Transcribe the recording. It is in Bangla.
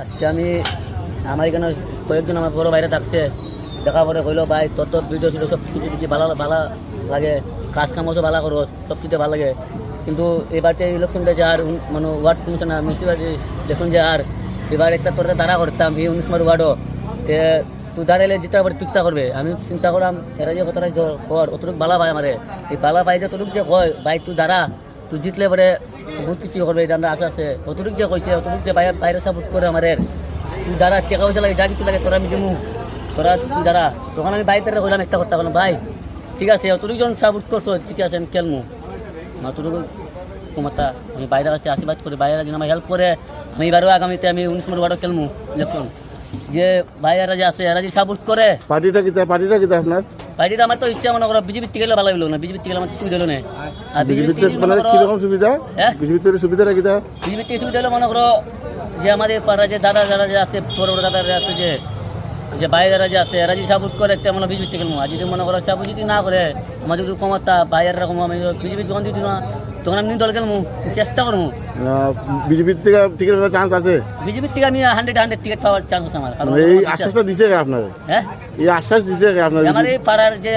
আজকে আমি আমার এখানে কয়েকজন আমার বড় বাইরে থাকছে, দেখা পরে কইলো ভাই তোর তো ভিডিও ছিল সব কিছু কিছু ভালো ভালো লাগে, কাজ কামও সব ভালো করো, সব কিছু ভালো লাগে। কিন্তু এবারতে ইলেকশনটা যে আর মানে ওয়ার্ড কমিশনার মিউনিসিপালিটি দেখুন যে আর এবার একটা তোর দ্বারা করতাম এই 19 নম্বর ওয়ার্ডও তুই দাঁড়াইলে যেটা আবার চিন্তা করবে। আমি চিন্তা করলাম এরা যে কথাটা কর অতটুকু বালা ভাই আমারে এই বালা ভাই যে তটুক যে কয় ভাই তুই দাঁড়া, তুই জিতলে পরে বহুত কিছু করবে, এটা আমরা আশা আছে। অতটুক যে কইছে অতটুক যে বাইরে বাইরে সাপোর্ট করে আমাদের, তুই দাঁড়া টাকা পয়সা লাগে যা কিছু লাগে তোরা আমি দিমু, তোরা তুই দাঁড়া। তখন আমি বাইরে কইলাম একটা কথা বললাম ভাই ঠিক আছে অতটুকু জন সাপোর্ট করছো ঠিক আছে আমি খেলমু অতটুকু ক্ষমতা। আমি বাইরের কাছে আশীর্বাদ করি, বাইরে যেন আমার হেল্প করে আমি এবারও আগামীতে আমি 19 নম্বর ওয়ার্ডও খেলমু ইলেকশন। যে ভাইয়ারা যে আছে এরা যদি সাপোর্ট করে পার্টিটা কিতা আপনার? পার্টিটা আমার তো ইচ্ছা মনে করো বিজেপির থেকে ভালো লাগলো না, বিজেপির থেকে আমার সুবিধা হলো না। আর বিজেপিতে মানে কিরকম সুবিধা? হ্যাঁ বিজেপিতে সুবিধাটা কিতা? বিজেপির থেকে সুবিধা হলো মনে করো যে আমাদের পাড়া যে দাদা যারা যে আছে বড় বড় দাদারা আছে যে বাইরেরা যে আছে এরা যদি সাপোর্ট করে একটা মনে বিজেপি থেকে খেলবো। আর যদি মনে করো সাপোর্ট যদি না করে আমার যদি ক্ষমতা বাইরেরা কম আমি বিজেপি যখন যদি না তখন আমি দল খেলবো, চেষ্টা করবো। বিজেপির থেকে টিকিট পাওয়ার চান্স আছে? বিজেপির থেকে আমি 100 টিকিট পাওয়ার চান্স আছে আমার। কারণ এই আশ্বাসটা দিছে আপনার? হ্যাঁ এই আশ্বাস দিছে আপনার? আমার এই পাড়ার যে